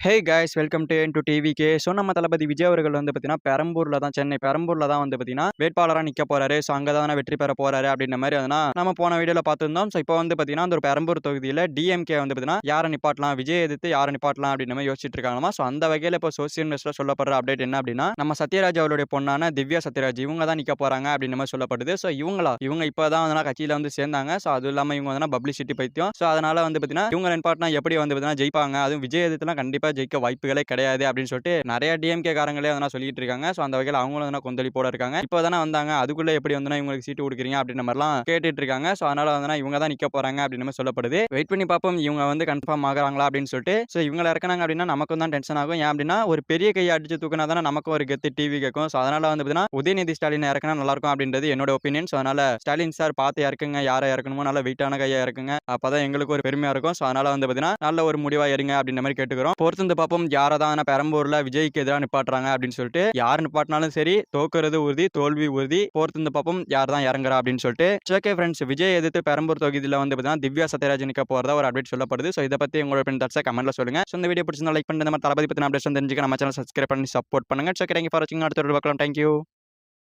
Hey guys welcome to N to TVK. So நம்ம தளபதி விஜய் அவர்கள் வந்து பார்த்தீங்கன்னா சென்னை பெரம்பூரில் தான் வந்து பார்த்தீங்கன்னா வேட்பாளராக நிற்க போறாரு. ஸோ அங்கே தான் வெற்றி பெற போறாரு அப்படின்ற மாதிரி நம்ம போன வீடியோவில் பார்த்துருந்தோம். ஸோ இப்போ வந்து பார்த்தீங்கன்னா அந்த ஒரு பெரம்பூர் தொகுதியில் டிஎம்கே வந்து பார்த்தீங்கன்னா யாரை நிப்பாட்டலாம், விஜய் எதிர்த்து யாரை நிப்பாட்டலாம் அப்படின்ற மாதிரி யோசிச்சுட்டு இருக்காங்களாமா. ஸோ அந்த வகையில் இப்போ சோசியல் மீடியாவில் சொல்லப்படுற அப்டேட் என்ன அப்படின்னா, நம்ம சத்யராஜ் அவருடைய பொண்ணான திவ்யா சத்யராஜ் இவங்க தான் நிற்க போறாங்க அப்படின்ற மாதிரி சொல்லப்படுது. ஸோ இவங்க இப்போ தான் வந்து கட்சியில் வந்து சேர்ந்தாங்க. ஸோ அது இல்லாமல் இவங்க வந்து பப்ளிசிட்டி பைத்தியம். ஸோ அதனால வந்து பார்த்தீங்கன்னா இவங்க நிப்பாட்டினா எப்படி வந்து பார்த்தீங்கன்னா ஜெயிப்பாங்க, அதுவும் விஜய் எதிர்த்துலாம் கண்டிப்பாக ஜெயிக்க வாய்ப்புகளே கிடையாது அப்படின்னு சொல்லிட்டு நிறைய டிஎம்கே காரங்களே வந்து சொல்லிட்டு இருக்காங்க. ஸோ அந்த வகையில் அவங்களும் வந்து கொந்தளிப்போட இருக்காங்க. இப்போ தானே வந்தாங்க, அதுக்குள்ள எப்படி வந்து இவங்களுக்கு சீட்டு கொடுக்குறீங்க அப்படின்ற மாதிரிலாம் கேட்டுட்டு இருக்காங்க. ஸோ அதனால வந்து இவங்க தான் நிற்க போறாங்க அப்படின்னு மாதிரி சொல்லப்படுது. வெயிட் பண்ணி பார்ப்போம் இவங்க வந்து கன்ஃபார்ம் ஆகுறாங்களா அப்படின்னு சொல்லிட்டு. ஸோ இவங்களை இறக்குனாங்க அப்படின்னா நமக்கும் தான் டென்ஷன் ஆகும். ஏன் அப்படின்னா ஒரு பெரிய கையை அடிச்சு தூக்கினா தானே நமக்கும் ஒரு கெத்து டிவி கேட்கும். ஸோ அதனால வந்து பார்த்தீங்கன்னா உதயநிதி ஸ்டாலின் இறக்குனா நல்லா இருக்கும் அப்படின்றது என்னோட ஒப்பீனியன். ஸோ அதனால ஸ்டாலின் சார் பார்த்து இறக்குங்க, யாரை இறக்கணுமோ நல்ல வெயிட்டான கையை இறக்குங்க, அப்பதான் எங்களுக்கு ஒரு பெருமையா இருக்கும். ஸோ அதனால வந்து பார்த்தீங்கன்னா நல்ல ஒரு முடிவா இருங்க அப்படின்ற மாதிரி கேட்டுக்கிறோம். பொறுத்து வந்து பார்ப்போம் யாரை தான் பெரம்பூர்ல விஜய்க்கு எதிராக நிப்பாட்டுறாங்க அப்படின்னு சொல்லிட்டு. யார் நிப்பாட்டினாலும் சரி, தோக்குறது உறுதி, தோல்வி உறுதி. பொறுத்து வந்து பார்ப்போம் யார் தான் இறங்குறா அப்படின்னு சொல்லிட்டு. ஓகே ஃப்ரெண்ட்ஸ், விஜய் எதிர்த்து பெரம்பூர் தொகுதியில் வந்து பார்த்தீங்கன்னா திவ்யா சத்யராஜ் நிற்க போறதா ஒரு அப்டேட் சொல்லப்படுது. ஸோ இதை பத்தி உங்களோட தாட்ஸை கமெண்ட்ல சொல்லுங்க. ஸோ இந்த வீடியோ பிடிச்சிருந்தா லைக் பண்ணி நம்ம தளபதி பத்தின அப்டேஷன் தெரிஞ்சுக்க நம்ம சேனல் சப்ஸ்கிரைப் பண்ணி சப்போர்ட் பண்ணுங்க. ஓகே, தேங்க்யூ ஃபார் வாட்சிங். அடுத்த வீடியோல பார்க்கலாம். தேங்க்யூ.